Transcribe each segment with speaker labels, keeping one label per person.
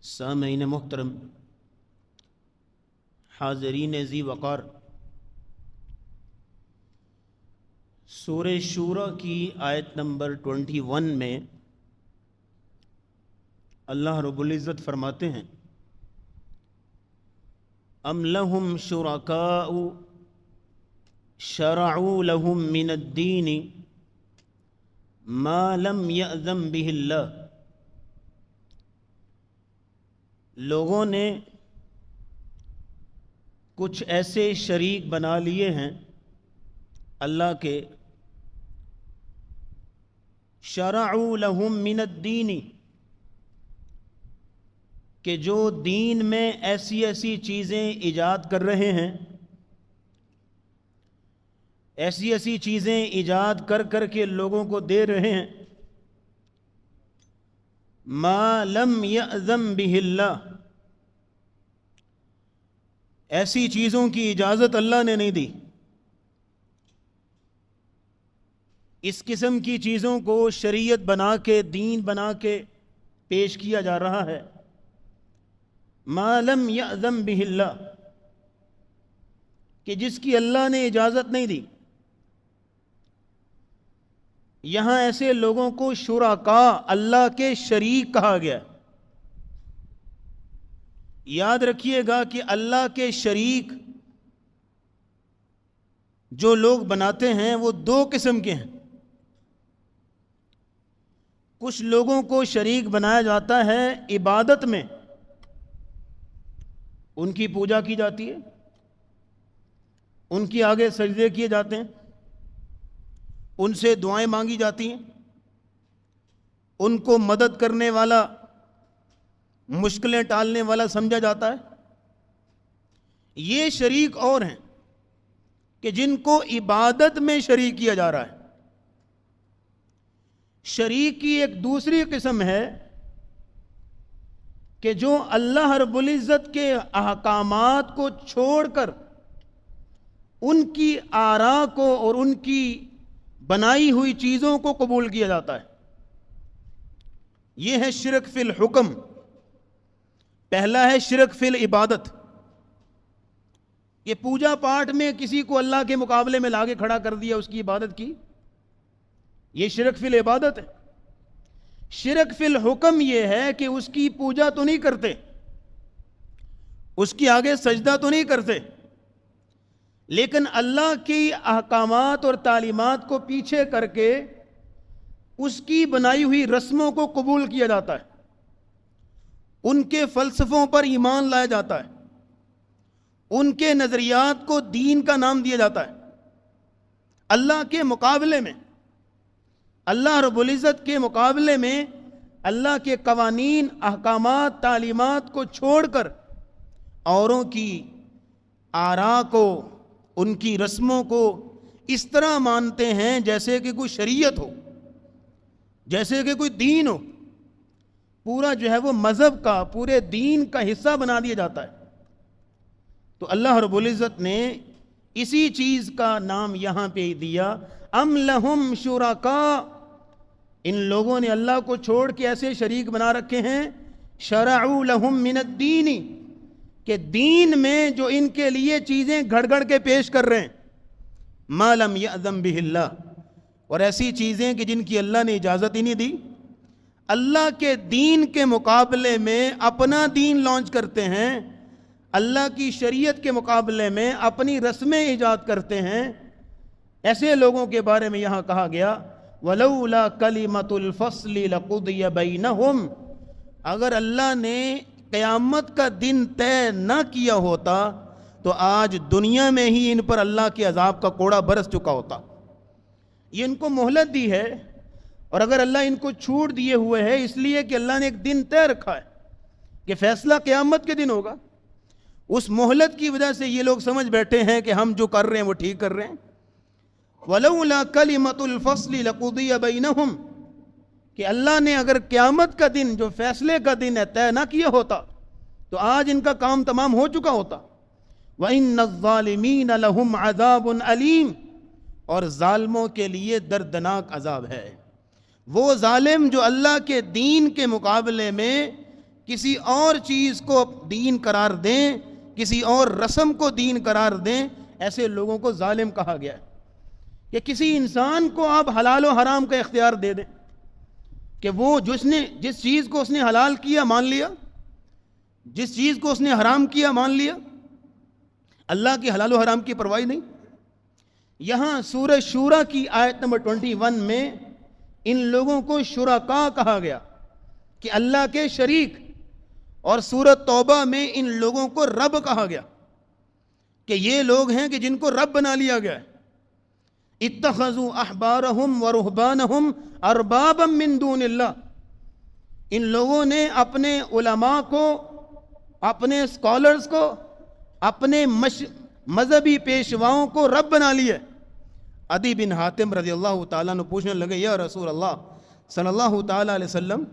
Speaker 1: سامعین محترم، حاضرین ذی وقار، سورہ شورى کی آیت نمبر 21 میں اللہ رب العزت فرماتے ہیں: ام لہم شرکاء شرعوا لہم من الدین ما لم یأذن بہ اللہ۔ لوگوں نے کچھ ایسے شریک بنا لیے ہیں اللہ کے، شرعوا لہم من الدین، کہ جو دین میں ایسی ایسی چیزیں ایجاد کر رہے ہیں، ایسی ایسی چیزیں ایجاد کر کر کے لوگوں کو دے رہے ہیں، ما لم یأذن بہ اللہ، ایسی چیزوں کی اجازت اللہ نے نہیں دی۔ اس قسم کی چیزوں کو شریعت بنا کے، دین بنا کے پیش کیا جا رہا ہے، ما لم یأذن بہ اللہ، کہ جس کی اللہ نے اجازت نہیں دی۔ یہاں ایسے لوگوں کو شرکاء، اللہ کے شریک کہا گیا۔ یاد رکھیے گا کہ اللہ کے شریک جو لوگ بناتے ہیں وہ دو قسم کے ہیں۔ کچھ لوگوں کو شریک بنایا جاتا ہے عبادت میں، ان کی پوجا کی جاتی ہے، ان کے آگے سجدے کیے جاتے ہیں، ان سے دعائیں مانگی جاتی ہیں، ان کو مدد کرنے والا، مشکلیں ٹالنے والا سمجھا جاتا ہے۔ یہ شریک اور ہیں کہ جن کو عبادت میں شریک کیا جا رہا ہے۔ شریک کی ایک دوسری قسم ہے کہ جو اللہ رب العزت کے احکامات کو چھوڑ کر ان کی آراء کو اور ان کی بنائی ہوئی چیزوں کو قبول کیا جاتا ہے۔ یہ ہے شرک فی الحکم۔ پہلا ہے شرک فی العبادت۔ یہ پوجا پاٹ میں کسی کو اللہ کے مقابلے میں لا کے کھڑا کر دیا، اس کی عبادت کی، یہ شرک فی العبادت ہے۔ شرک فی الحکم یہ ہے کہ اس کی پوجا تو نہیں کرتے، اس کی آگے سجدہ تو نہیں کرتے، لیکن اللہ کی احکامات اور تعلیمات کو پیچھے کر کے اس کی بنائی ہوئی رسموں کو قبول کیا جاتا ہے، ان کے فلسفوں پر ایمان لایا جاتا ہے، ان کے نظریات کو دین کا نام دیا جاتا ہے۔ اللہ کے مقابلے میں، اللہ رب العزت کے مقابلے میں اللہ کے قوانین، احکامات، تعلیمات کو چھوڑ کر اوروں کی آراء کو، ان کی رسموں کو اس طرح مانتے ہیں جیسے کہ کوئی شریعت ہو، جیسے کہ کوئی دین ہو۔ پورا جو ہے وہ مذہب کا، پورے دین کا حصہ بنا دیا جاتا ہے۔ تو اللہ رب العزت نے اسی چیز کا نام یہاں پہ دیا، ام لہم شرکاء، ان لوگوں نے اللہ کو چھوڑ کے ایسے شریک بنا رکھے ہیں، شرعوا لہم من الدین، کہ دین میں جو ان کے لیے چیزیں گھڑ گھڑ کے پیش کر رہے ہیں، ما لم یأذن بہ اللہ، اور ایسی چیزیں کہ جن کی اللہ نے اجازت ہی نہیں دی۔ اللہ کے دین کے مقابلے میں اپنا دین لانچ کرتے ہیں، اللہ کی شریعت کے مقابلے میں اپنی رسمیں ایجاد کرتے ہیں۔ ایسے لوگوں کے بارے میں یہاں کہا گیا، وَلَوْلَا كَلِمَةُ الْفَصْلِ لَقُضِيَ بَيْنَهُمْ، اگر اللہ نے قیامت کا دن طے نہ کیا ہوتا تو آج دنیا میں ہی ان پر اللہ کے عذاب کا کوڑا برس چکا ہوتا۔ یہ ان کو مہلت دی ہے، اور اگر اللہ ان کو چھوٹ دیے ہوئے ہے اس لیے کہ اللہ نے ایک دن طے رکھا ہے کہ فیصلہ قیامت کے دن ہوگا، اس مہلت کی وجہ سے یہ لوگ سمجھ بیٹھے ہیں کہ ہم جو کر رہے ہیں وہ ٹھیک کر رہے ہیں۔ وَلَوْلَا كَلِمَةُ الْفَصْلِ لَقُضِيَ بَيْنَهُمْ، کہ اللہ نے اگر قیامت کا دن جو فیصلے کا دن ہے طے نہ کیا ہوتا تو آج ان کا کام تمام ہو چکا ہوتا۔ وَإِنَّ الظَّالِمِينَ لَهُمْ عَذَابٌ أَلِيمٌ، اور ظالموں کے لیے دردناک عذاب ہے۔ وہ ظالم جو اللہ کے دین کے مقابلے میں کسی اور چیز کو دین قرار دیں، کسی اور رسم کو دین قرار دیں، ایسے لوگوں کو ظالم کہا گیا ہے۔ کہ کسی انسان کو آپ حلال و حرام کا اختیار دے دیں کہ وہ جس چیز کو اس نے حلال کیا مان لیا، جس چیز کو اس نے حرام کیا مان لیا، اللہ کی حلال و حرام کی پرواہ نہیں۔ یہاں سورہ شورا کی آیت نمبر 21 میں ان لوگوں کو شرکا کہا گیا کہ اللہ کے شریک، اور سورہ توبہ میں ان لوگوں کو رب کہا گیا کہ یہ لوگ ہیں کہ جن کو رب بنا لیا گیا ہے۔ اتخذوا احبارہم ورہبانہم اربابا من دون اللہ، ان لوگوں نے اپنے علماء کو، اپنے اسکالرز کو، اپنے مذہبی پیشواؤں کو رب بنا لیا۔ عدی بن حاتم رضی اللہ تعالیٰ نے پوچھنے لگے، یا رسول اللہ صلی اللہ تعالیٰ علیہ وسلم،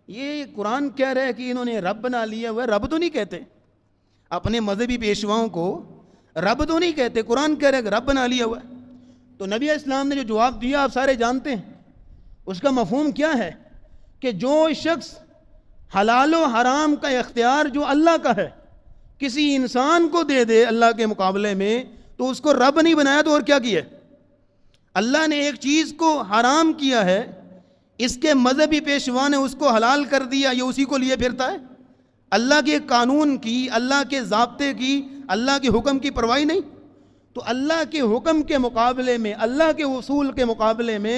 Speaker 1: یہ قرآن کہہ رہا ہے کہ انہوں نے رب بنا لیا ہوا ہے، رب تو نہیں کہتے، اپنے مذہبی پیشواؤں کو رب تو نہیں کہتے، قرآن کہہ رہا ہے کہ رب بنا لیا ہوا ہے۔ تو نبی اسلام نے جو جواب دیا آپ سارے جانتے ہیں، اس کا مفہوم کیا ہے کہ جو شخص حلال و حرام کا اختیار جو اللہ کا ہے کسی انسان کو دے دے اللہ کے مقابلے میں، تو اس کو رب نہیں بنایا تو اور کیا کیا ہے؟ اللہ نے ایک چیز کو حرام کیا ہے، اس کے مذہبی پیشوا نے اس کو حلال کر دیا، یہ اسی کو لیے پھرتا ہے؟ اللہ کے قانون کی، اللہ کے ضابطے کی، اللہ کے حکم کی پرواہ نہیں۔ تو اللہ کے حکم کے مقابلے میں، اللہ کے اصول کے مقابلے میں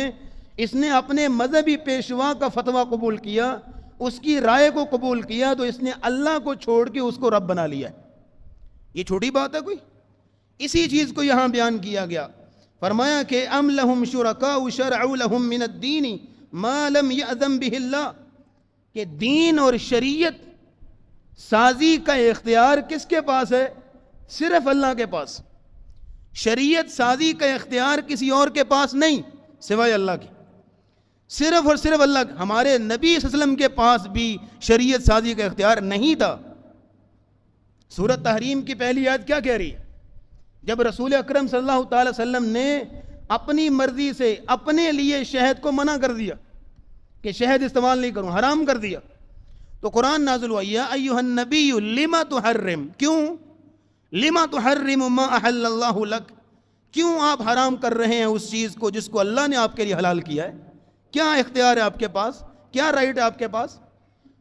Speaker 1: اس نے اپنے مذہبی پیشوا کا فتویٰ قبول کیا، اس کی رائے کو قبول کیا، تو اس نے اللہ کو چھوڑ کے اس کو رب بنا لیا۔ یہ چھوٹی بات ہے کوئی؟ اسی چیز کو یہاں بیان کیا گیا، فرمایا کہ ام لہم شرکاء شرعوا لہم من الدین ما لم یأذن بہ اللہ، کہ دین اور شریعت سازی کا اختیار کس کے پاس ہے؟ صرف اللہ کے پاس۔ شریعت سازی کا اختیار کسی اور کے پاس نہیں سوائے اللہ کے، صرف اور صرف اللہ۔ ہمارے نبی صلی اللہ علیہ وسلم کے پاس بھی شریعت سازی کا اختیار نہیں تھا۔ سورۃ تحریم کی پہلی آیت کیا کہہ رہی ہے؟ جب رسول اکرم صلی اللہ تعالی وسلم نے اپنی مرضی سے اپنے لیے شہد کو منع کر دیا کہ شہد استعمال نہیں کروں، حرام کر دیا، تو قرآن نازل ہوا، یا ایھا النبی لما تحرم، کیوں لما تحرم ما احل اللہ لک، کیوں آپ حرام کر رہے ہیں اس چیز کو جس کو اللہ نے آپ کے لیے حلال کیا ہے؟ کیا اختیار ہے آپ کے پاس؟ کیا رائٹ ہے آپ کے پاس؟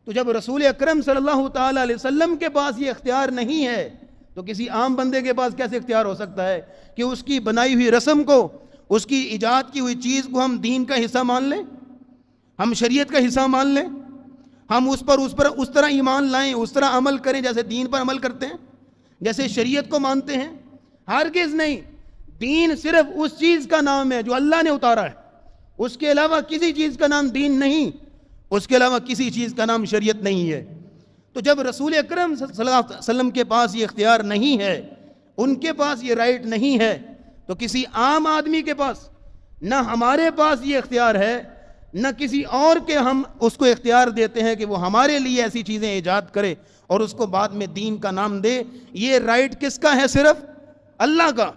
Speaker 1: تو جب رسول اکرم صلی اللہ تعالی علیہ وسلم کے پاس یہ اختیار نہیں ہے، تو کسی عام بندے کے پاس کیسے اختیار ہو سکتا ہے کہ اس کی بنائی ہوئی رسم کو، اس کی ایجاد کی ہوئی چیز کو ہم دین کا حصہ مان لیں، ہم شریعت کا حصہ مان لیں، ہم اس پر اس طرح ایمان لائیں، اس طرح عمل کریں جیسے دین پر عمل کرتے ہیں، جیسے شریعت کو مانتے ہیں؟ ہرگز نہیں۔ دین صرف اس چیز کا نام ہے جو اللہ نے اتارا ہے، اس کے علاوہ کسی چیز کا نام دین نہیں، اس کے علاوہ کسی چیز کا نام شریعت نہیں ہے۔ تو جب رسول اکرم صلی اللہ علیہ وسلم کے پاس یہ اختیار نہیں ہے، ان کے پاس یہ رائٹ نہیں ہے، تو کسی عام آدمی کے پاس، نہ ہمارے پاس یہ اختیار ہے، نہ کسی اور کے ہم اس کو اختیار دیتے ہیں کہ وہ ہمارے لیے ایسی چیزیں ایجاد کرے اور اس کو بعد میں دین کا نام دے۔ یہ رائٹ کس کا ہے؟ صرف اللہ کا۔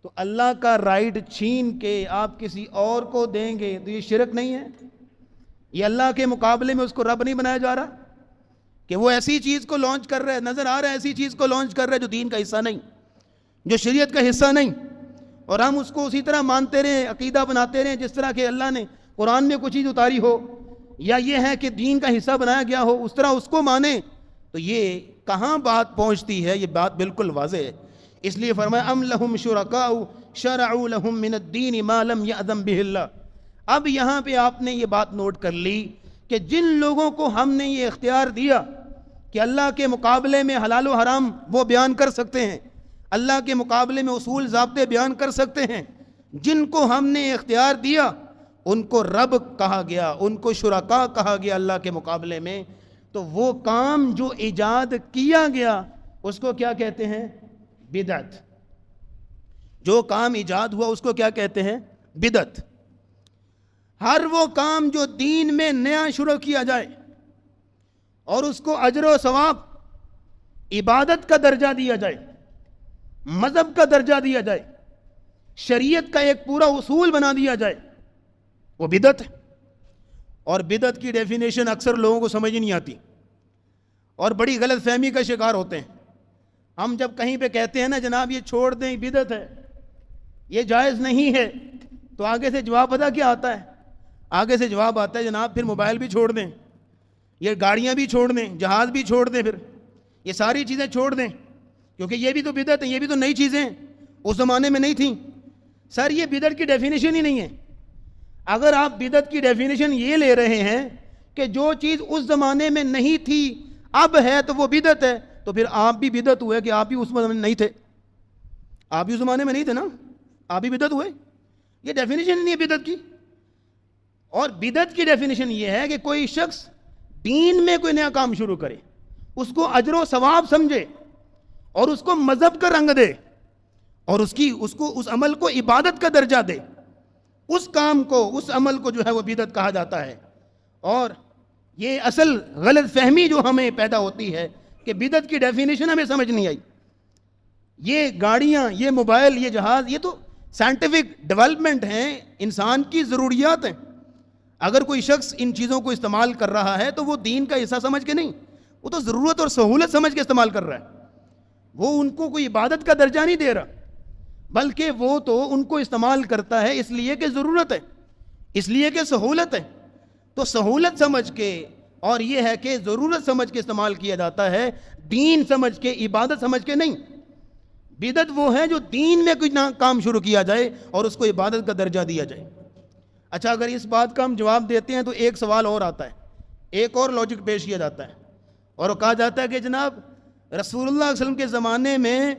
Speaker 1: تو اللہ کا رائٹ چھین کے آپ کسی اور کو دیں گے تو یہ شرک نہیں ہے؟ یہ اللہ کے مقابلے میں اس کو رب نہیں بنایا جا رہا کہ وہ ایسی چیز کو لانچ کر رہا ہے، نظر آ رہا ہے ایسی چیز کو لانچ کر رہا ہے جو دین کا حصہ نہیں، جو شریعت کا حصہ نہیں، اور ہم اس کو اسی طرح مانتے رہیں، عقیدہ بناتے رہیں جس طرح کہ اللہ نے قرآن میں کوئی چیز اتاری ہو، یا یہ ہے کہ دین کا حصہ بنایا گیا ہو، اس طرح اس کو مانیں، تو یہ کہاں بات پہنچتی ہے؟ یہ بات بالکل واضح ہے۔ اس لیے فرمایا ام لہم شرکاء شرعوا لہم من الدین ما لم یأذن بہ اللہ۔ اب یہاں پہ آپ نے یہ بات نوٹ کر لی کہ جن لوگوں کو ہم نے یہ اختیار دیا کہ اللہ کے مقابلے میں حلال و حرام وہ بیان کر سکتے ہیں، اللہ کے مقابلے میں اصول ضابطے بیان کر سکتے ہیں، جن کو ہم نے اختیار دیا ان کو رب کہا گیا، ان کو شرکاء کہا گیا اللہ کے مقابلے میں۔ تو وہ کام جو ایجاد کیا گیا اس کو کیا کہتے ہیں؟ بدعت۔ جو کام ایجاد ہوا اس کو کیا کہتے ہیں؟ بدعت۔ ہر وہ کام جو دین میں نیا شروع کیا جائے اور اس کو اجر و ثواب، عبادت کا درجہ دیا جائے، مذہب کا درجہ دیا جائے، شریعت کا ایک پورا اصول بنا دیا جائے، وہ بدعت ہے۔ اور بدعت کی ڈیفینیشن اکثر لوگوں کو سمجھ نہیں آتی۔ اور بڑی غلط فہمی کا شکار ہوتے ہیں. ہم جب کہیں پہ کہتے ہیں نا جناب یہ چھوڑ دیں بدعت ہے, یہ جائز نہیں ہے, تو آگے سے جواب پتہ کیا آتا ہے؟ آگے سے جواب آتا ہے جناب پھر موبائل بھی چھوڑ دیں, یہ گاڑیاں بھی چھوڑ دیں, جہاز بھی چھوڑ دیں, پھر یہ ساری چیزیں چھوڑ دیں, کیونکہ یہ بھی تو بدعت ہیں, یہ بھی تو نئی چیزیں ہیں, اس زمانے میں نہیں تھیں. سر یہ بدعت کی ڈیفینیشن ہی نہیں ہے. اگر آپ بدعت کی ڈیفینیشن یہ لے رہے ہیں کہ جو چیز اس زمانے میں نہیں تھی اب ہے تو وہ بدعت ہے, تو پھر آپ بھی بدعت ہوئے کہ آپ بھی اس زمانے میں نہیں تھے. آپ بھی اس زمانے میں نہیں تھے نا, آپ بھی بدعت ہوئے. یہ ڈیفینیشن نہیں ہے بدعت کی. اور بدعت کی ڈیفینیشن یہ ہے کہ کوئی شخص دین میں کوئی نیا کام شروع کرے, اس کو اجر و ثواب سمجھے اور اس کو مذہب کا رنگ دے اور اس عمل کو عبادت کا درجہ دے, اس کام کو, اس عمل کو جو ہے وہ بدعت کہا جاتا ہے. اور یہ اصل غلط فہمی جو ہمیں پیدا ہوتی ہے کہ بدعت کی ڈیفینیشن ہمیں سمجھ نہیں آئی. یہ گاڑیاں, یہ موبائل, یہ جہاز, یہ تو سائنٹیفک ڈیولپمنٹ ہیں, انسان کی ضروریات ہیں. اگر کوئی شخص ان چیزوں کو استعمال کر رہا ہے تو وہ دین کا حصہ سمجھ کے نہیں, وہ تو ضرورت اور سہولت سمجھ کے استعمال کر رہا ہے. وہ ان کو کوئی عبادت کا درجہ نہیں دے رہا, بلکہ وہ تو ان کو استعمال کرتا ہے اس لیے کہ ضرورت ہے, اس لیے کہ سہولت ہے. تو سہولت سمجھ کے اور یہ ہے کہ ضرورت سمجھ کے استعمال کیا جاتا ہے, دین سمجھ کے, عبادت سمجھ کے نہیں. بدعت وہ ہے جو دین میں کوئی کام شروع کیا جائے اور اس کو عبادت کا درجہ دیا جائے. اچھا, اگر اس بات کا ہم جواب دیتے ہیں تو ایک سوال اور آتا ہے, ایک اور لاجک پیش کیا جاتا ہے, اور وہ کہا جاتا ہے کہ جناب رسول اللہ صلی اللہ علیہ وسلم کے زمانے میں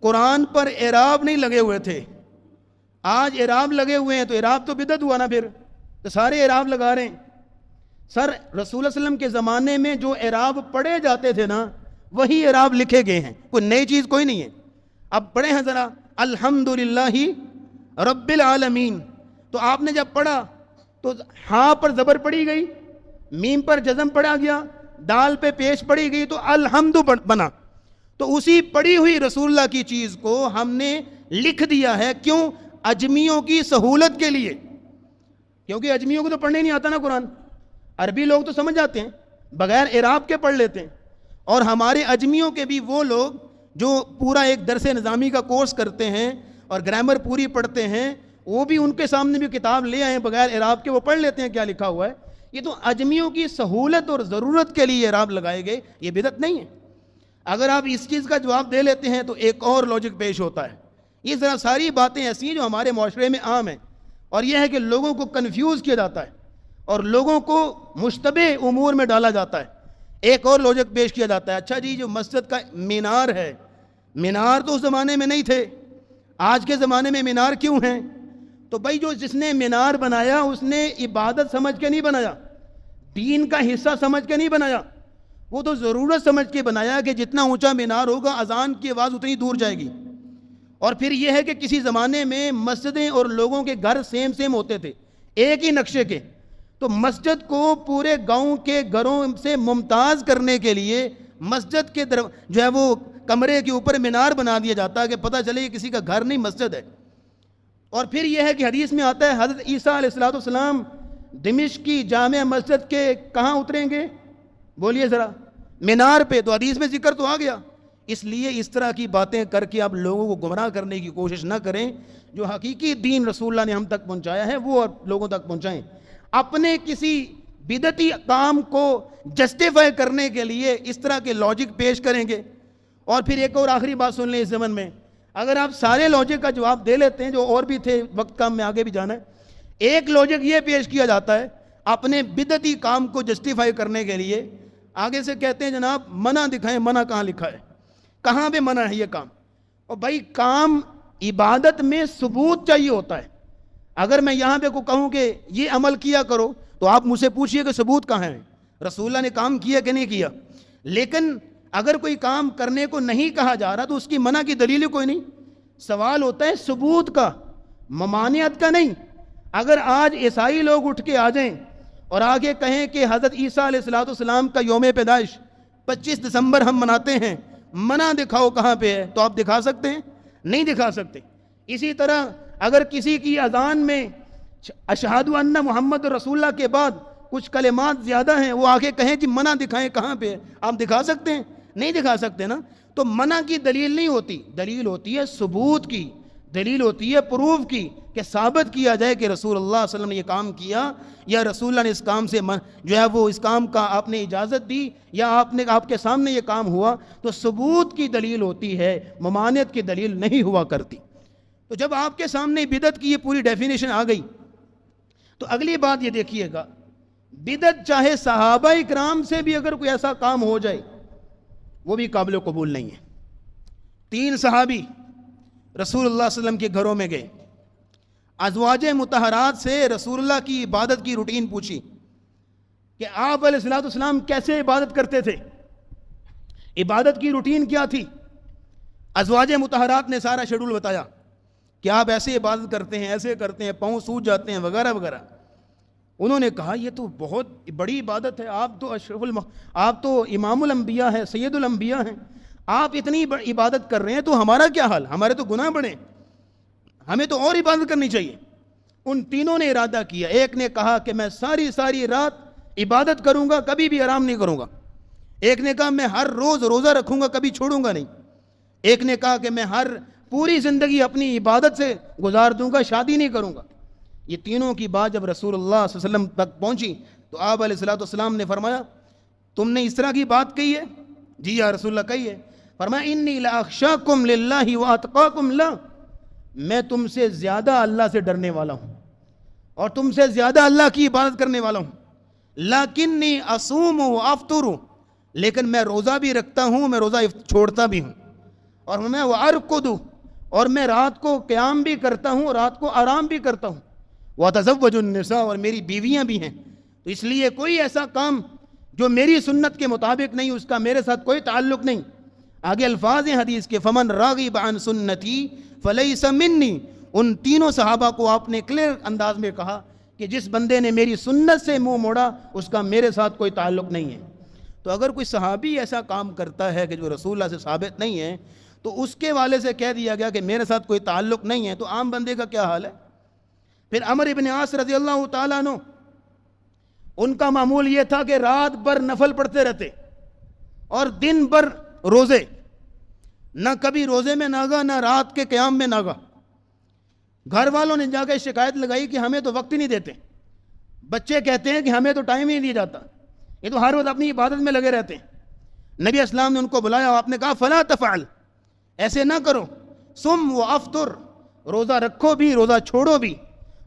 Speaker 1: قرآن پر اعراب نہیں لگے ہوئے تھے, آج اعراب لگے ہوئے ہیں, تو اعراب تو بدعت ہوا نا, پھر تو سارے اعراب لگا رہے ہیں. سر رسول اللہ صلی اللہ علیہ وسلم کے زمانے میں جو اعراب پڑھے جاتے تھے نا, وہی اعراب لکھے گئے ہیں, کوئی نئی چیز کوئی نہیں ہے. اب پڑھے ہیں ذرا, الحمدللہ رب العالمین, تو آپ نے جب پڑھا تو ہاں پر زبر پڑھی گئی, میم پر جزم پڑھا گیا, دال پہ پیش پڑھی گئی, تو الحمد بنا. تو اسی پڑھی ہوئی رسول اللہ کی چیز کو ہم نے لکھ دیا ہے. کیوں؟ اجمیوں کی سہولت کے لیے, کیونکہ اجمیوں کو تو پڑھنے نہیں آتا نا قرآن. عربی لوگ تو سمجھ جاتے ہیں, بغیر اعراب کے پڑھ لیتے ہیں. اور ہمارے اجمیوں کے بھی وہ لوگ جو پورا ایک درس نظامی کا کورس کرتے ہیں اور گرامر پوری پڑھتے ہیں, وہ بھی ان کے سامنے بھی کتاب لے آئے بغیر اعراب کے, وہ پڑھ لیتے ہیں کیا لکھا ہوا ہے. یہ تو اجمیوں کی سہولت اور ضرورت کے لیے اعراب لگائے گئے, یہ بدعت نہیں ہے. اگر آپ اس چیز کا جواب دے لیتے ہیں تو ایک اور لاجک پیش ہوتا ہے. یہ ذرا ساری باتیں ایسی ہیں جو ہمارے معاشرے میں عام ہیں, اور یہ ہے کہ لوگوں کو کنفیوز کیا جاتا ہے اور لوگوں کو مشتبہ امور میں ڈالا جاتا ہے. ایک اور لاجک پیش کیا جاتا ہے, اچھا جی جو مسجد کا مینار ہے, مینار تو اس زمانے میں نہیں تھے, آج کے زمانے میں مینار کیوں ہیں؟ تو بھائی جو جس نے مینار بنایا اس نے عبادت سمجھ کے نہیں بنایا, دین کا حصہ سمجھ کے نہیں بنایا, وہ تو ضرورت سمجھ کے بنایا کہ جتنا اونچا مینار ہوگا اذان کی آواز اتنی دور جائے گی. اور پھر یہ ہے کہ کسی زمانے میں مسجدیں اور لوگوں کے گھر سیم ہوتے تھے, ایک ہی نقشے کے, تو مسجد کو پورے گاؤں کے گھروں سے ممتاز کرنے کے لیے مسجد کے جو ہے وہ کمرے کے اوپر مینار بنا دیا جاتا ہے کہ پتہ چلے یہ کسی کا گھر نہیں مسجد ہے. اور پھر یہ ہے کہ حدیث میں آتا ہے حضرت عیسیٰ علیہ السلام دمشق کی جامع مسجد کے کہاں اتریں گے؟ بولیے ذرا, مینار پہ. تو حدیث میں ذکر تو آ گیا. اس لیے اس طرح کی باتیں کر کے آپ لوگوں کو گمراہ کرنے کی کوشش نہ کریں. جو حقیقی دین رسول اللہ نے ہم تک پہنچایا ہے وہ لوگوں تک پہنچائیں. اپنے کسی بدعتی کام کو جسٹیفائی کرنے کے لیے اس طرح کے لاجک پیش کریں گے. اور پھر ایک اور آخری بات سن لیں, اس زمن میں اگر آپ سارے لاجک کا جواب دے لیتے ہیں, جو اور بھی تھے, وقت کام میں آگے بھی جانا ہے, ایک لاجک یہ پیش کیا جاتا ہے اپنے بدعتی کام کو جسٹیفائی کرنے کے لیے, آگے سے کہتے ہیں جناب منع دکھائیں, منع کہاں لکھا ہے, کہاں پہ منع ہے یہ کام. اور بھائی کام عبادت میں ثبوت چاہیے ہوتا ہے. اگر میں یہاں پہ کو کہوں کہ یہ عمل کیا کرو تو آپ مجھ سے پوچھئے کہ ثبوت کہاں ہے, رسول اللہ نے کام کیا کہ نہیں کیا. لیکن اگر کوئی کام کرنے کو نہیں کہا جا رہا تو اس کی منع کی دلیل کوئی نہیں. سوال ہوتا ہے ثبوت کا, ممانعت کا نہیں. اگر آج عیسائی لوگ اٹھ کے آ جائیں اور آگے کہیں کہ حضرت عیسیٰ علیہ السلام کا یوم پیدائش 25 دسمبر ہم مناتے ہیں, منع دکھاؤ کہاں پہ ہے, تو آپ دکھا سکتے ہیں؟ نہیں دکھا سکتے. اسی طرح اگر کسی کی اذان میں اشہد ان محمد رسول اللہ کے بعد کچھ کلمات زیادہ ہیں، وہ آگے کہیں جی منع دکھائیں کہاں پہ ہے؟ آپ دکھا سکتے ہیں؟ نہیں دکھا سکتے نا. تو منع کی دلیل نہیں ہوتی، دلیل ہوتی ہے ثبوت کی، دلیل ہوتی ہے پروف کی، کہ ثابت کیا جائے کہ رسول اللہ صلی اللہ علیہ وسلم نے یہ کام کیا، یا رسول اللہ نے اس کام سے جو ہے وہ اس کام کا آپ نے اجازت دی، یا آپ کے سامنے یہ کام ہوا. تو ثبوت کی دلیل ہوتی ہے، ممانعت کی دلیل نہیں ہوا کرتی. تو جب آپ کے سامنے بدعت کی یہ پوری ڈیفینیشن آ گئی، تو اگلی بات یہ دیکھیے گا، بدعت چاہے صحابہ اکرام سے بھی اگر کوئی ایسا کام ہو جائے وہ بھی قابل قبول نہیں ہے. 3 صحابی رسول اللہ صلی اللہ علیہ وسلم کے گھروں میں گئے، ازواج مطہرات سے رسول اللہ کی عبادت کی روٹین پوچھی کہ آپ علیہ الصلوۃ والسلام کیسے عبادت کرتے تھے، عبادت کی روٹین کیا تھی. ازواج مطہرات نے سارا شیڈول بتایا کہ آپ ایسے عبادت کرتے ہیں، ایسے کرتے ہیں، پاؤں سوج جاتے ہیں وغیرہ وغیرہ. انہوں نے کہا یہ تو بہت بڑی عبادت ہے، آپ تو امام الانبیاء ہیں، سید الانبیاء ہیں، آپ اتنی عبادت کر رہے ہیں تو ہمارا کیا حال، ہمارے تو گناہ بڑھے، ہمیں تو اور عبادت کرنی چاہیے. ان تینوں نے ارادہ کیا. ایک نے کہا کہ میں ساری رات عبادت کروں گا، کبھی بھی آرام نہیں کروں گا. ایک نے کہا میں ہر روز روزہ رکھوں گا، کبھی چھوڑوں گا نہیں. ایک نے کہا کہ میں پوری زندگی اپنی عبادت سے گزار دوں گا، شادی نہیں کروں گا. یہ تینوں کی بات جب رسول اللہ صلی اللہ علیہ وسلم تک پہنچی تو آپ علیہ الصلوۃ والسلام نے فرمایا تم نے اس طرح کی بات کہی ہے؟ جی یا رسول اللہ کہی ہے. فرمایا انی لاخشاکم للہ واتقاکم لہ، میں تم سے زیادہ اللہ سے ڈرنے والا ہوں اور تم سے زیادہ اللہ کی عبادت کرنے والا ہوں. لیکنی اصوم وافطر، لیکن میں روزہ بھی رکھتا ہوں، میں روزہ چھوڑتا بھی ہوں. اور میں وارقد، اور میں رات کو قیام بھی کرتا ہوں، رات کو آرام بھی کرتا ہوں. واتزوج النساء، اور میری بیویاں بھی ہیں. تو اس لیے کوئی ایسا کام جو میری سنت کے مطابق نہیں، اس کا میرے ساتھ کوئی تعلق نہیں. آگے الفاظ ہیں حدیث کے، فمن راغب عن سنتی فلیس منی. ان تینوں صحابہ کو آپ نے کلیئر انداز میں کہا کہ جس بندے نے میری سنت سے منہ موڑا اس کا میرے ساتھ کوئی تعلق نہیں ہے. تو اگر کوئی صحابی ایسا کام کرتا ہے کہ جو رسول اللہ سے ثابت نہیں ہے تو اس کے والے سے کہہ دیا گیا کہ میرے ساتھ کوئی تعلق نہیں ہے، تو عام بندے کا کیا حال ہے؟ پھر عمر ابن عاص رضی اللہ تعالیٰ عنہ، ان کا معمول یہ تھا کہ رات بھر نفل پڑھتے رہتے اور دن بھر روزے، نہ کبھی روزے میں ناگا نہ رات کے قیام میں ناگا. گھر والوں نے جا کے شکایت لگائی کہ ہمیں تو وقت ہی نہیں دیتے. بچے کہتے ہیں کہ ہمیں تو ٹائم ہی نہیں دیا جاتا، یہ تو ہر وقت اپنی عبادت میں لگے رہتے ہیں. نبی اسلام نے ان کو بلایا، آپ نے کہا فلا تفعل، ایسے نہ کرو، سم و افطر، روزہ رکھو بھی روزہ چھوڑو بھی،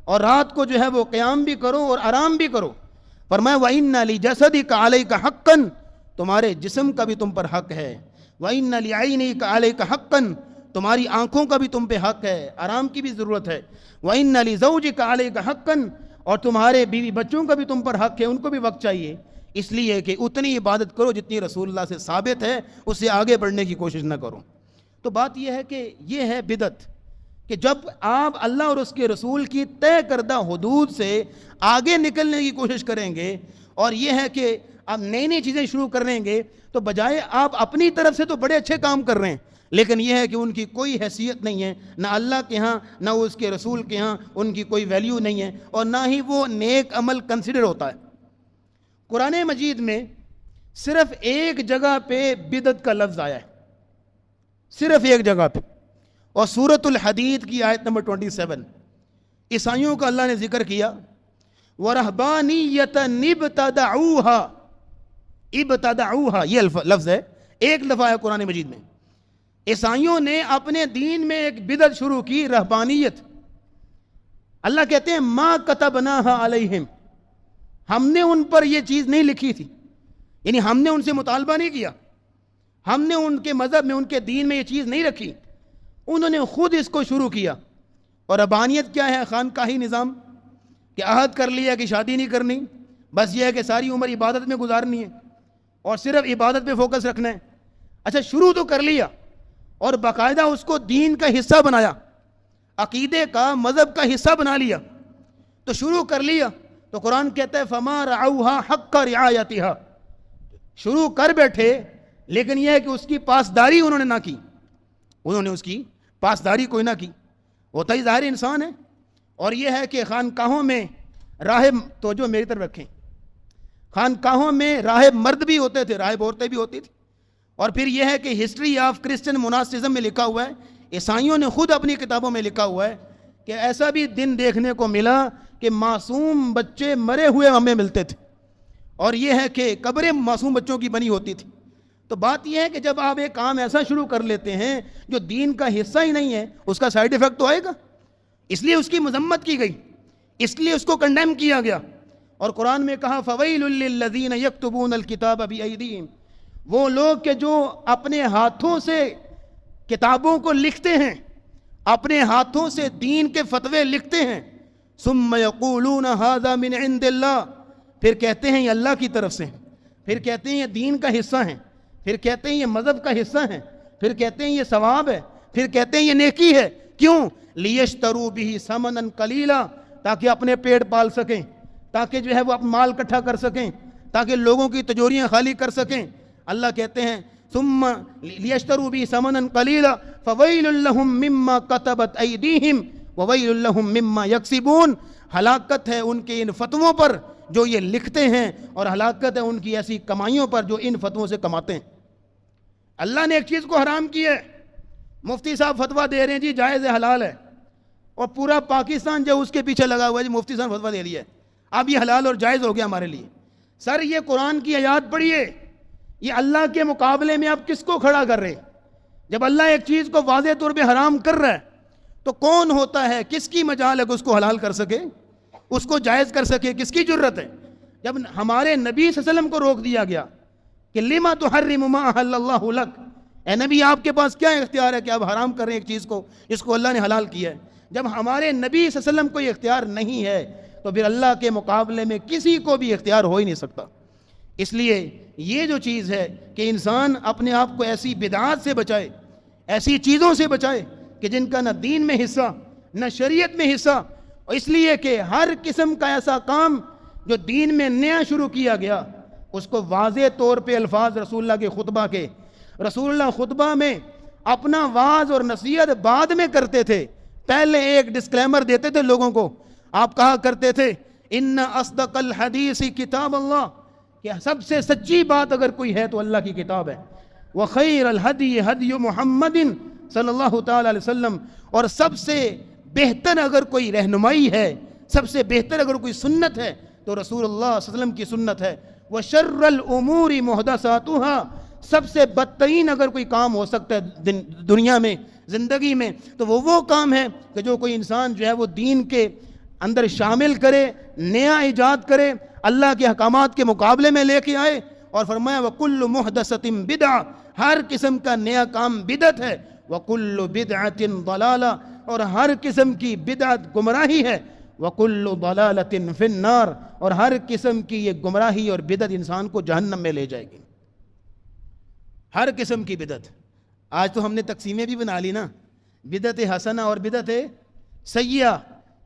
Speaker 1: اور رات کو جو ہے وہ قیام بھی کرو اور آرام بھی کرو. فرمایا وَإِنَّ لِجَسَدِكَ عَلَيْكَ حَقًّا، تمہارے جسم کا بھی تم پر حق ہے. وَإِنَّ لِعَيْنِكَ عَلَيْكَ حَقًّا، تمہاری آنکھوں کا بھی تم پہ حق ہے، آرام کی بھی ضرورت ہے. وَإِنَّ لِزَوْجِكَ عَلَيْكَ حَقًّا، اور تمہارے بیوی بچوں کا بھی تم پر حق ہے، ان کو بھی وقت چاہیے. اس لیے کہ اتنی عبادت کرو جتنی رسول اللہ سے ثابت ہے، اس سے آگے بڑھنے کی کوشش نہ کرو. تو بات یہ ہے کہ یہ ہے بدعت، کہ جب آپ اللہ اور اس کے رسول کی طے کردہ حدود سے آگے نکلنے کی کوشش کریں گے، اور یہ ہے کہ آپ نئی چیزیں شروع کریں گے، تو بجائے آپ اپنی طرف سے تو بڑے اچھے کام کر رہے ہیں، لیکن یہ ہے کہ ان کی کوئی حیثیت نہیں ہے، نہ اللہ کے ہاں نہ اس کے رسول کے ہاں ان کی کوئی ویلیو نہیں ہے، اور نہ ہی وہ نیک عمل کنسیڈر ہوتا ہے. قرآن مجید میں صرف ایک جگہ پہ بدعت کا لفظ آیا ہے، صرف ایک جگہ پہ، اور سورۃ الحدید کی آیت نمبر 27. عیسائیوں کا اللہ نے ذکر کیا وَرَهْبَانِيَّةً ابتدعوها، یہ لفظ ہے، ایک دفعہ ہے قرآن مجید میں. عیسائیوں نے اپنے دین میں ایک بدعت شروع کی، رہبانیت. اللہ کہتے ہیں ما كتبناها علیہم، ہم نے ان پر یہ چیز نہیں لکھی تھی، یعنی ہم نے ان سے مطالبہ نہیں کیا، ہم نے ان کے مذہب میں ان کے دین میں یہ چیز نہیں رکھی، انہوں نے خود اس کو شروع کیا. اور رہبانیت کیا ہے؟ خانقاہی نظام، کہ عہد کر لیا کہ شادی نہیں کرنی، بس یہ ہے کہ ساری عمر عبادت میں گزارنی ہے اور صرف عبادت پہ فوکس رکھنا ہے. اچھا شروع تو کر لیا اور باقاعدہ اس کو دین کا حصہ بنایا، عقیدے کا مذہب کا حصہ بنا لیا. تو شروع کر لیا تو قرآن کہتا ہے فما رعوها حق رعایتها، شروع کر بیٹھے لیکن یہ ہے کہ اس کی پاسداری انہوں نے نہ کی، انہوں نے اس کی پاسداری کوئی نہ کی. ہوتا ہی ظاہر انسان ہے. اور یہ ہے کہ خانقاہوں میں راہب توجہ میری طرف رکھیں، خانقاہوں میں راہب مرد بھی ہوتے تھے، راہب عورتیں بھی ہوتی تھی. اور پھر یہ ہے کہ ہسٹری آف کرسچن موناسٹزم میں لکھا ہوا ہے، عیسائیوں نے خود اپنی کتابوں میں لکھا ہوا ہے کہ ایسا بھی دن دیکھنے کو ملا کہ معصوم بچے مرے ہوئے ہمیں ملتے تھے، اور یہ ہے کہ قبریں معصوم بچوں کی بنی ہوتی تھی. تو بات یہ ہے کہ جب آپ ایک کام ایسا شروع کر لیتے ہیں جو دین کا حصہ ہی نہیں ہے، اس کا سائیڈ ایفیکٹ تو آئے گا. اس لیے اس کی مذمت کی گئی، اس لیے اس کو کنڈیم کیا گیا. اور قرآن میں کہا فَوَيْلٌ لِّلَّذِينَ يَكْتُبُونَ الْكِتَابَ بِأَيْدِيهِمْ، وہ لوگ کہ جو اپنے ہاتھوں سے کتابوں کو لکھتے ہیں، اپنے ہاتھوں سے دین کے فتوے لکھتے ہیں. ثُمَّ يَقُولُونَ هَذَا مِنْ عِنْدِ اللَّهِ، پھر کہتے ہیں یہ اللہ کی طرف سے، پھر کہتے ہیں یہ دین کا حصہ ہیں، پھر کہتے ہیں یہ مذہب کا حصہ ہیں، پھر کہتے ہیں یہ ثواب ہے، پھر کہتے ہیں یہ نیکی ہے. کیوں؟ لِيَشْتَرُوا بِهِ ثَمَنًا قَلِيلًا، تاکہ اپنے پیٹ پال سکیں، تاکہ جو ہے وہ اپنا مال اکٹھا کر سکیں، تاکہ لوگوں کی تجوریاں خالی کر سکیں. اللہ کہتے ہیں ثم لِيَشْتَرُوا بِهِ ثَمَنًا قَلِيلًا فَوَيْلٌ لَّهُم مِّمَّا كَتَبَتْ أَيْدِيهِمْ وَوَيْلٌ لَّهُم مِّمَّا يَكْسِبُونَ. ہلاکت ہے ان کے ان فتووں پر جو یہ لکھتے ہیں، اور ہلاکت ہے ان کی ایسی کمائیوں پر جو ان فتووں سے کماتے ہیں. اللہ نے ایک چیز کو حرام کیا ہے، مفتی صاحب فتویٰ دے رہے ہیں جی جائز ہے، حلال ہے، اور پورا پاکستان جو اس کے پیچھے لگا ہوا ہے جی مفتی صاحب فتویٰ دے دیا ہے، اب یہ حلال اور جائز ہو گیا ہمارے لیے. سر یہ قرآن کی آیات پڑھیے، یہ اللہ کے مقابلے میں آپ کس کو کھڑا کر رہے؟ جب اللہ ایک چیز کو واضح طور پہ حرام کر رہا ہے تو کون ہوتا ہے، کس کی مجال ہے کہ اس کو حلال کر سکے، اس کو جائز کر سکے؟ کس کی جرت ہے؟ جب ہمارے نبی صلی اللہ علیہ وسلم کو روک دیا گیا کہ لما تحرم ما احل اللہ لک، اے نبی آپ کے پاس کیا اختیار ہے کہ آپ حرام کر رہے ہیں ایک چیز کو جس کو اللہ نے حلال کیا ہے؟ جب ہمارے نبی صلی اللہ علیہ وسلم کو یہ اختیار نہیں ہے تو پھر اللہ کے مقابلے میں کسی کو بھی اختیار ہو ہی نہیں سکتا. اس لیے یہ جو چیز ہے کہ انسان اپنے آپ کو ایسی بدعات سے بچائے، ایسی چیزوں سے بچائے کہ جن کا نہ دین میں حصہ نہ شریعت میں حصہ. اور اس لیے کہ ہر قسم کا ایسا کام جو دین میں نیا شروع کیا گیا اس کو واضح طور پہ الفاظ رسول اللہ کے خطبہ کے، رسول اللہ خطبہ میں اپنا واعظ اور نصیحت بعد میں کرتے تھے، پہلے ایک ڈسکلیمر دیتے تھے لوگوں کو. آپ کہا کرتے تھے ان اصدق الحدیث کتاب اللہ، کہ سب سے سچی بات اگر کوئی ہے تو اللہ کی کتاب ہے. وخیر الہدی ہدی محمد صلی اللہ تعالی علیہ وسلم، اور سب سے بہتر اگر کوئی رہنمائی ہے، سب سے بہتر اگر کوئی سنت ہے تو رسول اللہ صلی اللہ علیہ وسلم کی سنت ہے. وشر الامور محدثاتها، سب سے بدترین اگر کوئی کام ہو سکتا ہے دنیا میں، زندگی میں، تو وہ کام ہے کہ جو کوئی انسان جو ہے وہ دین کے اندر شامل کرے، نیا ایجاد کرے، اللہ کے احکامات کے مقابلے میں لے کے آئے. اور فرمایا وَكُلُّ مُحْدَثَةٍ بِدْعَةٍ، ہر قسم کا نیا کام بدعت ہے. وَكُلُّ بِدْعَةٍ ضَلَالَةٍ، اور ہر قسم کی بدعت گمراہی ہے. وَكُلُّ ضَلَالَةٍ فِي النَّارِ، اور ہر قسم کی یہ گمراہی اور بدعت انسان کو جہنم میں لے جائے گی. ہر قسم کی بدعت. آج تو ہم نے تقسیمیں بھی بنا لی نا، بدعت حسنہ اور بدعت سیئہ،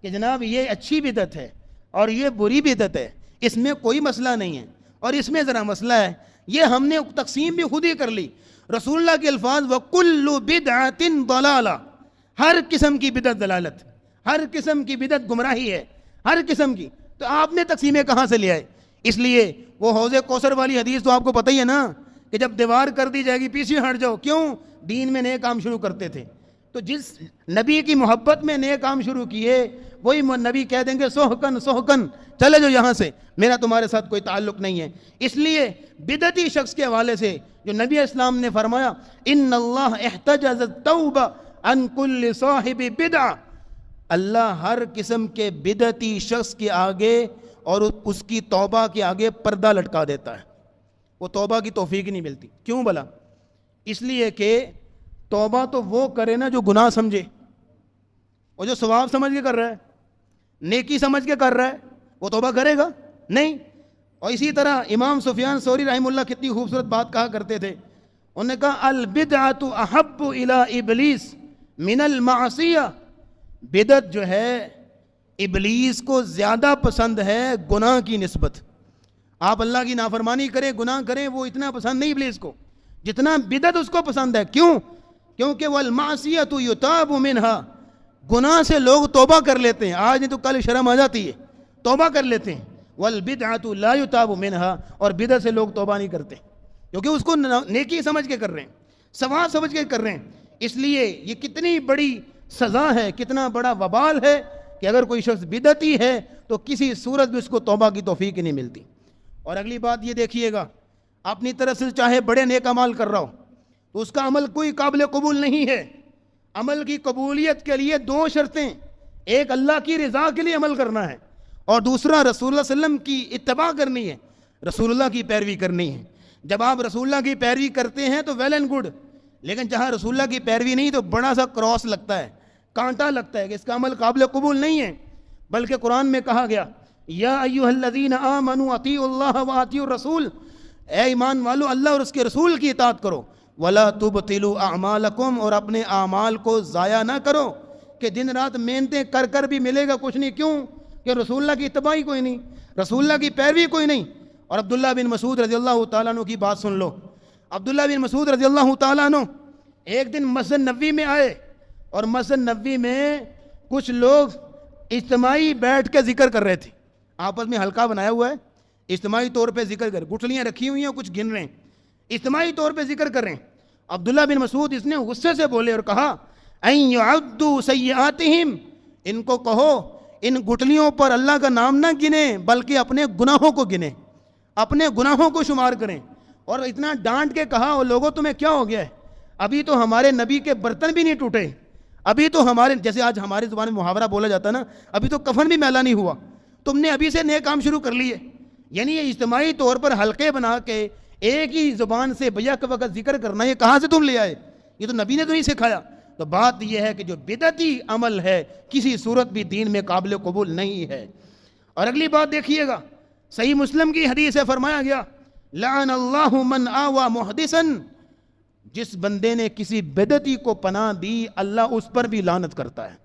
Speaker 1: کہ جناب یہ اچھی بدعت ہے اور یہ بری بدعت ہے، اس میں کوئی مسئلہ نہیں ہے، اور اس میں ذرا مسئلہ ہے. یہ ہم نے تقسیم بھی خود ہی کر لی. رسول اللہ کے الفاظ وَكُلُّ بِدْعَةٍ ضَلَالَةٍ، ہر قسم کی بدعت دلالت، ہر قسم کی بدعت گمراہی ہے، ہر قسم کی. تو آپ نے تقسیمیں کہاں سے لے آئے؟ اس لیے وہ حوض کوثر والی حدیث تو آپ کو پتہ ہی ہے نا کہ جب دیوار کر دی جائے گی پیچھے ہٹ جاؤ. کیوں؟ دین میں نئے کام شروع کرتے تھے. تو جس نبی کی محبت میں نئے کام شروع کیے وہی نبی کہہ دیں گے سوہکن سوہکن چلے جو یہاں سے، میرا تمہارے ساتھ کوئی تعلق نہیں ہے. اس لیے بدعتی شخص کے حوالے سے جو نبی اسلام نے فرمایا ان اللہ احتجز التوبہ عن کل صاحب بدعہ، اللہ ہر قسم کے بدعتی شخص کے آگے اور اس کی توبہ کے آگے پردہ لٹکا دیتا ہے. وہ توبہ کی توفیق نہیں ملتی. کیوں بھلا؟ اس لیے کہ توبہ تو وہ کرے نا جو گناہ سمجھے، اور جو ثواب سمجھ کے کر رہا ہے، نیکی سمجھ کے کر رہا ہے، وہ توبہ کرے گا نہیں. اور اسی طرح امام سفیان ثوری رحمہ اللہ کتنی خوبصورت بات کہا کرتے تھے. انہوں نے کہا البدعۃ احب الی ابلیس من المعصیہ، بدعت جو ہے ابلیس کو زیادہ پسند ہے گناہ کی نسبت. آپ اللہ کی نافرمانی کریں، گناہ کریں، وہ اتنا پسند نہیں ابلیس کو جتنا بدعت اس کو پسند ہے. کیوں؟ کیونکہ والمعصیۃ یتاب منہا، گناہ سے لوگ توبہ کر لیتے ہیں، آج نہیں تو کل شرم آ جاتی ہے، توبہ کر لیتے ہیں. والبدعۃ لا یتاب منہا، اور بدعت سے لوگ توبہ نہیں کرتے کیونکہ اس کو نیکی سمجھ کے کر رہے ہیں، ثواب سمجھ کے کر رہے ہیں. اس لیے یہ کتنی بڑی سزا ہے، کتنا بڑا وبال ہے کہ اگر کوئی شخص بدعتی ہے تو کسی صورت بھی اس کو توبہ کی توفیق نہیں ملتی. اور اگلی بات یہ دیکھیے گا، اپنی طرف سے چاہے بڑے نیک اعمال کر رہا ہو تو اس کا عمل کوئی قابل قبول نہیں ہے. عمل کی قبولیت کے لیے دو شرطیں، ایک اللہ کی رضا کے لیے عمل کرنا ہے اور دوسرا رسول اللہ صلی اللہ علیہ وسلم کی اتباع کرنی ہے، رسول اللہ کی پیروی کرنی ہے. جب آپ رسول اللہ کی پیروی کرتے ہیں تو ویل اینڈ گڈ، لیکن جہاں رسول اللہ کی پیروی نہیں تو بڑا سا کراس لگتا ہے، کانٹا لگتا ہے کہ اس کا عمل قابل قبول نہیں ہے. بلکہ قرآن میں کہا گیا یا ایھا الذین آمنوا اطیعوا اللہ واطیعوا الرسول، اے ایمان والو اللہ اور اس کے رسول کی اطاعت کرو، ولا تبطلوا اعمالکم، اور اپنے اعمال کو ضائع نہ کرو کہ دن رات محنتیں کر کر بھی ملے گا کچھ نہیں. کیوں؟ کہ رسول اللہ کی اتباع ہی کوئی نہیں، رسول اللہ کی پیروی کوئی نہیں. اور عبداللہ بن مسعود رضی اللہ تعالیٰ عنہ کی بات سن لو. عبداللہ بن مسعود رضی اللہ تعالیٰ عنہ ایک دن مسجد نبوی میں آئے اور مسجد نبوی میں کچھ لوگ اجتماعی بیٹھ کے ذکر کر رہے تھے، آپس میں حلقہ بنایا ہوا ہے، اجتماعی طور پہ ذکر کر، گٹھلیاں رکھی ہوئی ہیں، کچھ گن رہے ہیں، اجتماعی طور پہ ذکر کر رہے ہیں. عبداللہ بن مسعود اس نے غصے سے بولے اور کہا ان یعدوا سیئاتہم، ان کو کہو ان گٹھلیوں پر اللہ کا نام نہ گنیں بلکہ اپنے گناہوں کو گنیں، اپنے گناہوں کو شمار کریں. اور اتنا ڈانٹ کے کہا وہ لوگوں تمہیں کیا ہو گیا ہے، ابھی تو ہمارے نبی کے برتن بھی نہیں ٹوٹے، ابھی تو ہمارے، جیسے آج ہماری زبان میں محاورہ بولا جاتا ہے نا، ابھی تو کفن بھی میلا نہیں ہوا، تم نے ابھی سے نئے کام شروع کر لیے. یعنی یہ اجتماعی طور پر حلقے بنا کے ایک ہی زبان سے بیک وقت ذکر کرنا، یہ کہاں سے تم لے آئے؟ یہ تو نبی نے تو نہیں سکھایا. تو بات یہ ہے کہ جو بدعتی عمل ہے کسی صورت بھی دین میں قابل قبول نہیں ہے. اور اگلی بات دیکھیے گا، صحیح مسلم کی حدیث ہے، فرمایا گیا لعن اللہ من آوى محدثا، جس بندے نے کسی بدعتی کو پناہ دی اللہ اس پر بھی لعنت کرتا ہے،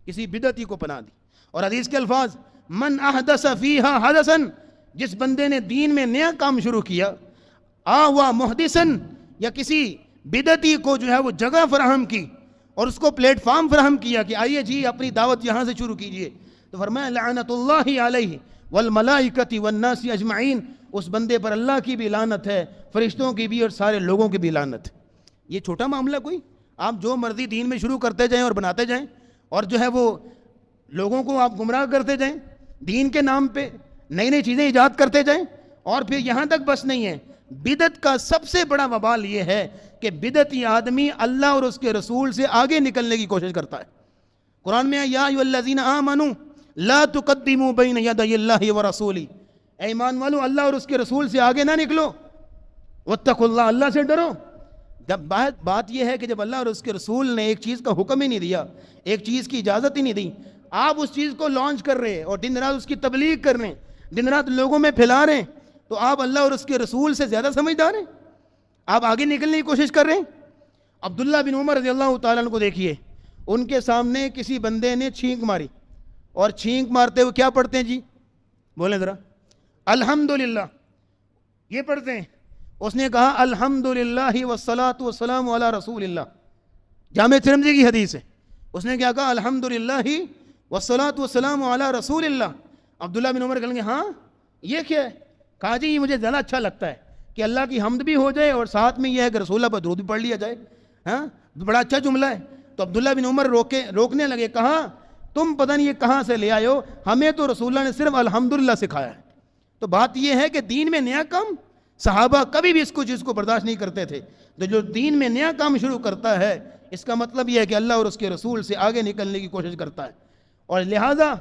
Speaker 1: کسی بدعتی کو پناہ دی. اور حدیث کے الفاظ من احدث فیہا حدثا، جس بندے نے دین میں نیا کام شروع کیا، آوى محدثا، یا کسی بدعتی کو جو ہے وہ جگہ فراہم کی اور اس کو پلیٹ فارم فراہم کیا کہ آئیے جی اپنی دعوت یہاں سے شروع کیجئے، تو فرمایا لعنت اللہ علیہ والملائکۃ والناس اجمعین، اس بندے پر اللہ کی بھی لعنت ہے، فرشتوں کی بھی اور سارے لوگوں کی بھی لعنت. یہ چھوٹا معاملہ کوئی؟ آپ جو مرضی دین میں شروع کرتے جائیں اور بناتے جائیں اور جو ہے وہ لوگوں کو آپ گمراہ کرتے جائیں، دین کے نام پہ نئی نئی چیزیں ایجاد کرتے جائیں. اور پھر یہاں تک بس نہیں ہے، بدعت کا سب سے بڑا وبال یہ ہے کہ بدعتی آدمی اللہ اور اس کے رسول سے آگے نکلنے کی کوشش کرتا ہے. قرآن میں یا ایھا الذین آمنوا لا تقدموا بین یدی اللہ ورسولہ، اے ایمان والو اللہ اور اس کے رسول سے آگے نہ نکلو، واتقوا اللہ، اللہ سے ڈرو. جب بات یہ ہے کہ جب اللہ اور اس کے رسول نے ایک چیز کا حکم ہی نہیں دیا، ایک چیز کی اجازت ہی نہیں دی، آپ اس چیز کو لانچ کر رہے ہیں اور دن رات اس کی تبلیغ کر رہے ہیں، دن رات لوگوں میں پھیلا رہے ہیں، تو آپ اللہ اور اس کے رسول سے زیادہ سمجھدار ہیں، آپ آگے نکلنے کی کوشش کر رہے ہیں. عبداللہ بن عمر رضی اللہ تعالیٰ عنہ کو دیکھیے، ان کے سامنے کسی بندے نے چھینک ماری اور چھینک مارتے ہوئے کیا پڑھتے ہیں جی؟ بولیں ذرا، الحمدللہ، یہ پڑھتے ہیں. اس نے کہا الحمدللہ والصلاۃ والسلام علی رسول اللہ، جامع ترمذی کی حدیث ہے. اس نے کیا کہا؟ الحمدللہ والصلاۃ والسلام علی رسول اللہ. عبداللہ بن عمر کہیں گے ہاں یہ کیا ہے؟ کہا جی یہ مجھے زیادہ اچھا لگتا ہے کہ اللہ کی حمد بھی ہو جائے اور ساتھ میں یہ ہے کہ رسول اللہ پر درود بھی پڑھ لیا جائے. ہاں بڑا اچھا جملہ ہے. تو عبداللہ بن عمر روکنے لگے، کہا تم پتہ نہیں یہ کہاں سے لے آئے ہو، ہمیں تو رسول اللہ نے صرف الحمدللہ سکھایا ہے. تو بات یہ ہے کہ دین میں نیا کام، صحابہ کبھی بھی اس کو چیز کو برداشت نہیں کرتے تھے. تو جو دین میں نیا کام شروع کرتا ہے اس کا مطلب یہ ہے کہ اللہ اور اس کے رسول سے آگے نکلنے کی کوشش کرتا ہے. اور لہٰذا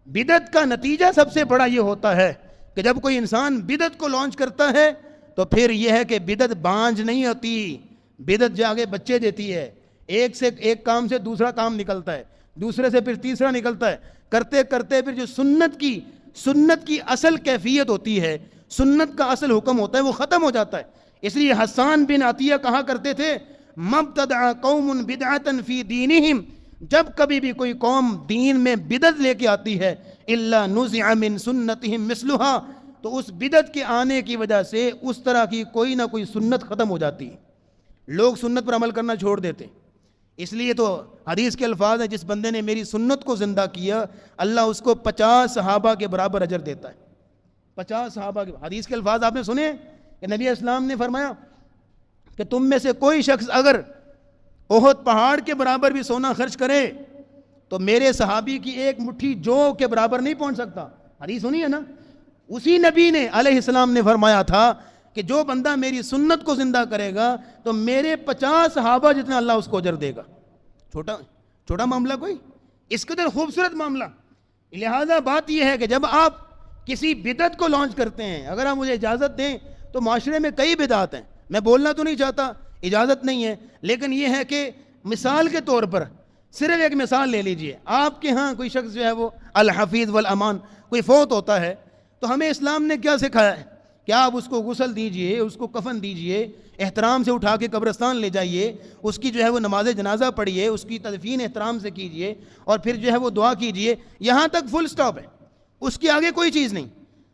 Speaker 1: بدعت کا نتیجہ سب سے بڑا یہ ہوتا ہے کہ جب کوئی انسان بدعت کو لانچ کرتا ہے تو پھر یہ ہے کہ بدعت بانجھ نہیں ہوتی، بدعت جا کے بچے دیتی ہے. ایک سے ایک کام سے دوسرا کام نکلتا ہے، دوسرے سے پھر تیسرا نکلتا ہے، کرتے کرتے پھر جو سنت کی اصل کیفیت ہوتی ہے، سنت کا اصل حکم ہوتا ہے، وہ ختم ہو جاتا ہے. اس لیے حسان بن عطیہ کہا کرتے تھے مبتدع قوم بدعۃ فی دینہم، جب کبھی بھی کوئی قوم دین میں بدعت لے کے آتی ہے الا نزع من سنتہم مثلھا، تو اس بدعت کے آنے کی وجہ سے اس طرح کی کوئی نہ کوئی سنت ختم ہو جاتی ہے، لوگ سنت پر عمل کرنا چھوڑ دیتے. اس لیے تو حدیث کے الفاظ ہیں جس بندے نے میری سنت کو زندہ کیا اللہ اس کو 50 صحابہ کے برابر اجر دیتا ہے. 50 صحابہ کے. حدیث کے الفاظ آپ نے سنے کہ نبی اسلام نے فرمایا کہ تم میں سے کوئی شخص اگر احد پہاڑ کے برابر بھی سونا خرچ کرے تو میرے صحابی کی ایک مٹھی جو کے برابر نہیں پہنچ سکتا. حدیث سنی ہے نا. اسی نبی نے علیہ السلام نے فرمایا تھا کہ جو بندہ میری سنت کو زندہ کرے گا تو میرے 50 صحابہ جتنا اللہ اس کو اجر دے گا. چھوٹا معاملہ کوئی, اس قدر خوبصورت معاملہ. لہذا بات یہ ہے کہ جب آپ کسی بدعت کو لانچ کرتے ہیں, اگر آپ مجھے اجازت دیں تو معاشرے میں کئی بدعات ہیں, میں بولنا تو نہیں چاہتا, اجازت نہیں ہے, لیکن یہ ہے کہ مثال کے طور پر صرف ایک مثال لے لیجئے. آپ کے ہاں کوئی شخص جو ہے وہ الحفیظ والامان کوئی فوت ہوتا ہے تو ہمیں اسلام نے کیا سکھایا ہے کہ آپ اس کو غسل دیجئے, اس کو کفن دیجئے, احترام سے اٹھا کے قبرستان لے جائیے, اس کی جو ہے وہ نماز جنازہ پڑھیے, اس کی تدفین احترام سے کیجئے اور پھر جو ہے وہ دعا کیجئے. یہاں تک فل سٹاپ ہے, اس کے آگے کوئی چیز نہیں.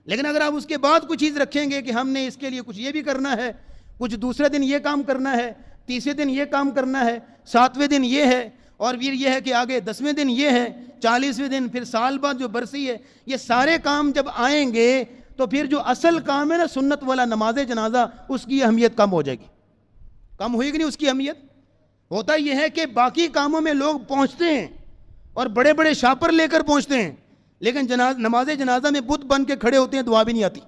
Speaker 1: لیکن اگر آپ اس کے بعد کوئی چیز رکھیں گے کہ ہم نے اس کے لیے کچھ یہ بھی کرنا ہے, کچھ دوسرے دن یہ کام کرنا ہے, تیسرے دن یہ کام کرنا ہے, 7ویں دن یہ ہے, اور پھر یہ ہے کہ آگے 10ویں دن یہ ہے, 40ویں دن, پھر سال بعد جو برسی ہے, یہ سارے کام جب آئیں گے تو پھر جو اصل کام ہے نا سنت والا نماز جنازہ, اس کی اہمیت کم ہو جائے گی. کم ہوئی گی نہیں اس کی اہمیت. ہوتا یہ ہے کہ باقی کاموں میں لوگ پہنچتے ہیں اور بڑے بڑے شاپر لے کر پہنچتے ہیں, لیکن نماز جنازہ میں بت بن کے کھڑے ہوتے ہیں, دعا بھی نہیں آتی,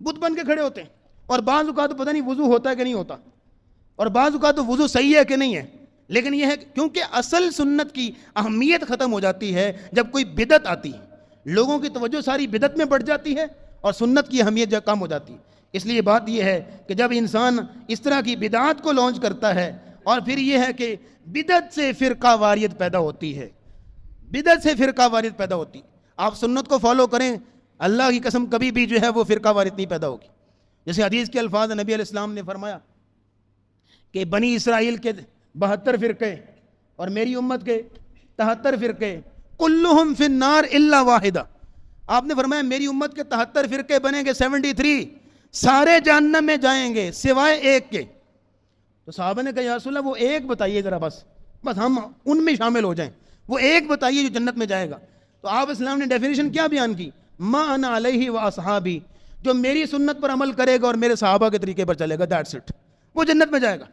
Speaker 1: بت بن کے کھڑے ہوتے ہیں. اور بعض اوقات تو پتہ نہیں وضو ہوتا ہے کہ نہیں ہوتا, اور بعض اوقات تو وضو صحیح ہے کہ نہیں ہے. لیکن یہ ہے کیونکہ اصل سنت کی اہمیت ختم ہو جاتی ہے جب کوئی بدعت آتی ہے, لوگوں کی توجہ ساری بدعت میں بڑھ جاتی ہے اور سنت کی اہمیت جب کم ہو جاتی ہے. اس لیے بات یہ ہے کہ جب انسان اس طرح کی بدعات کو لانچ کرتا ہے, اور پھر یہ ہے کہ بدعت سے فرقہ واریت پیدا ہوتی ہے, بدعت سے فرقہ واریت پیدا ہوتی. آپ سنت کو فالو کریں, اللہ کی قسم کبھی بھی جو ہے وہ فرقہ واریت نہیں پیدا ہوگی. جیسے حدیث کے الفاظ نبی علیہ السلام نے فرمایا کہ بنی اسرائیل کے 72 فرقے اور میری امت کے 73 فرقے, کلہم فی النار الا واحدہ. آپ نے فرمایا میری امت کے 73 فرقے بنیں گے, 73 سارے جہنم میں جائیں گے سوائے ایک کے. تو صحابہ نے کہا یا رسول اللہ وہ ایک بتائیے ذرا, بس ہم ان میں شامل ہو جائیں, وہ ایک بتائیے جو جنت میں جائے گا. تو آپ اسلام نے ڈیفینیشن کیا بیان کی, ما انا علیہ و اصحابی, جو میری سنت پر عمل کرے گا اور میرے صحابہ کے طریقے پر چلے گا, دیٹس اٹ, وہ جنت میں جائے گا.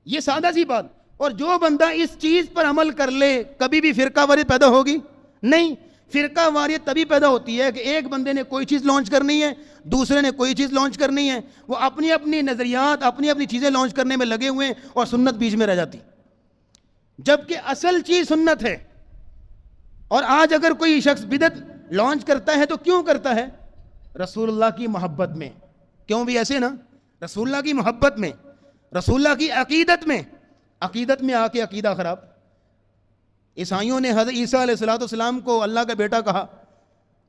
Speaker 1: یہ سادہ سی بات. اور جو بندہ اس چیز پر عمل کر لے کبھی بھی فرقہ واریت پیدا ہوگی نہیں. فرقہ واریت تبھی پیدا ہوتی ہے کہ ایک بندے نے کوئی چیز لانچ کرنی ہے, دوسرے نے کوئی چیز لانچ کرنی ہے, وہ اپنی اپنی نظریات اپنی اپنی چیزیں لانچ کرنے میں لگے ہوئے ہیں اور سنت بیچ میں رہ جاتی, جبکہ اصل چیز سنت ہے. اور آج اگر کوئی شخص بدعت لانچ کرتا ہے تو کیوں کرتا ہے؟ رسول اللہ کی محبت میں. کیوں بھی ایسے نا, رسول اللہ کی محبت میں, رسول اللہ کی عقیدت میں. عقیدت میں آ کے عقیدہ خراب. عیسائیوں نے حضرت عیسیٰ علیہ السلام کو اللہ کا بیٹا کہا,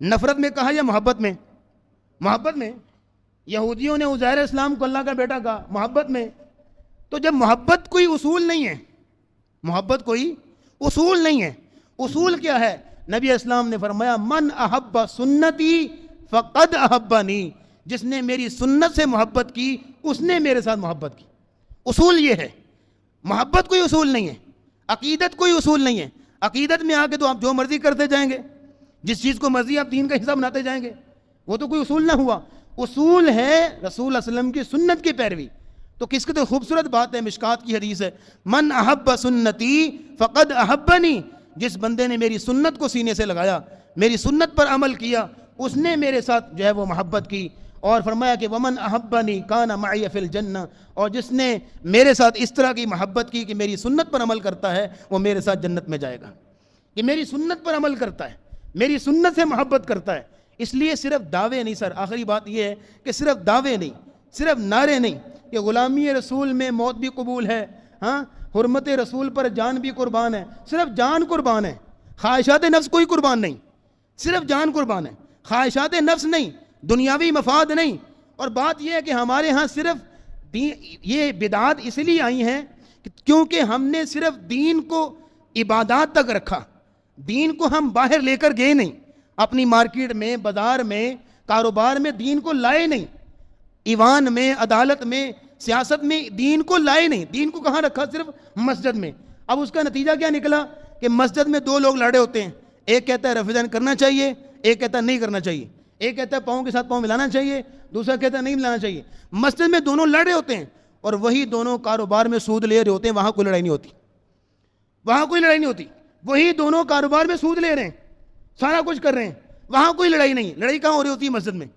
Speaker 1: نفرت میں کہا یا محبت میں؟ محبت میں. یہودیوں نے عزیر اسلام کو اللہ کا بیٹا کہا, محبت میں. تو جب محبت کوئی اصول نہیں ہے, محبت کوئی اصول نہیں ہے, اصول کیا ہے؟ نبی اسلام نے فرمایا من احب سنتی فقد احبنی, جس نے میری سنت سے محبت کی اس نے میرے ساتھ محبت کی. اصول یہ ہے, محبت کوئی اصول نہیں ہے, عقیدت کوئی اصول نہیں ہے. عقیدت میں آ کے تو آپ جو مرضی کرتے جائیں گے, جس چیز کو مرضی آپ دین کا حصہ بناتے جائیں گے, وہ تو کوئی اصول نہ ہوا. اصول ہے رسول اللہ علیہ وسلم کی سنت کی پیروی. تو کس کی تو خوبصورت بات ہے, مشکات کی حدیث ہے, من احب سنتی فقد احبنی, جس بندے نے میری سنت کو سینے سے لگایا, میری سنت پر عمل کیا, اس نے میرے ساتھ جو ہے وہ محبت کی. اور فرمایا کہ ومن احبنی کان معی فی الجنہ, اور جس نے میرے ساتھ اس طرح کی محبت کی کہ میری سنت پر عمل کرتا ہے وہ میرے ساتھ جنت میں جائے گا. کہ میری سنت پر عمل کرتا ہے, میری سنت سے محبت کرتا ہے. اس لیے صرف دعوے نہیں سر, آخری بات یہ ہے کہ صرف دعوے نہیں, صرف نعرے نہیں کہ غلامی رسول میں موت بھی قبول ہے, ہاں حرمت رسول پر جان بھی قربان ہے. صرف جان قربان ہے, خواہشات نفس کوئی قربان نہیں, صرف جان قربان ہے, خواہشات نفس نہیں, دنیاوی مفاد نہیں. اور بات یہ ہے کہ ہمارے ہاں صرف یہ بدعات اس لیے آئی ہیں کیونکہ ہم نے صرف دین کو عبادات تک رکھا, دین کو ہم باہر لے کر گئے نہیں, اپنی مارکیٹ میں, بازار میں, کاروبار میں دین کو لائے نہیں, ایوان میں, عدالت میں, سیاست میں دین کو لائے نہیں. دین کو کہاں رکھا؟ صرف مسجد میں. اب اس کا نتیجہ کیا نکلا کہ مسجد میں 2 لوگ لڑے ہوتے ہیں, ایک کہتا ہے رفع دین کرنا چاہیے, ایک کہتا ہے نہیں کرنا چاہیے. ایک کہتا ہے پاؤں کے ساتھ پاؤں ملانا چاہیے، دوسرا کہتا ہے نہیں ملانا چاہیے. مسجد میں دونوں لڑ رہے ہوتے ہیں اور وہی دونوں کاروبار میں سود لے رہے ہوتے ہیں، وہاں کوئی لڑائی نہیں ہوتی، وہاں کوئی لڑائی نہیں ہوتی. وہی دونوں کاروبار میں سود لے رہے ہیں، سارا کچھ کر رہے ہیں، وہاں کوئی لڑائی نہیں. لڑائی کہاں ہو رہی ہوتی ہے؟ مسجد میں.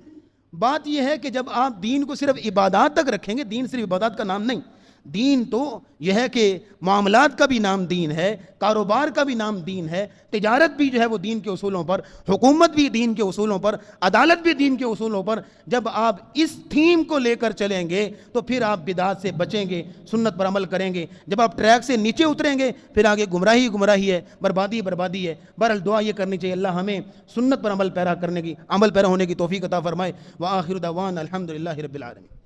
Speaker 1: بات یہ ہے کہ جب آپ دین کو صرف عبادات تک رکھیں گے، دین صرف عبادات کا نام نہیں، دین تو یہ ہے کہ معاملات کا بھی نام دین ہے، کاروبار کا بھی نام دین ہے، تجارت بھی جو ہے وہ دین کے اصولوں پر، حکومت بھی دین کے اصولوں پر، عدالت بھی دین کے اصولوں پر. جب آپ اس تھیم کو لے کر چلیں گے تو پھر آپ بدعات سے بچیں گے، سنت پر عمل کریں گے. جب آپ ٹریک سے نیچے اتریں گے پھر آگے گمراہی ہے، بربادی ہے. بہرحال دعا یہ کرنی چاہیے اللہ ہمیں سنت پر عمل پیرا ہونے کی توفیق عطا فرمائے. وآخر دعوانا الحمدللہ رب العالمین.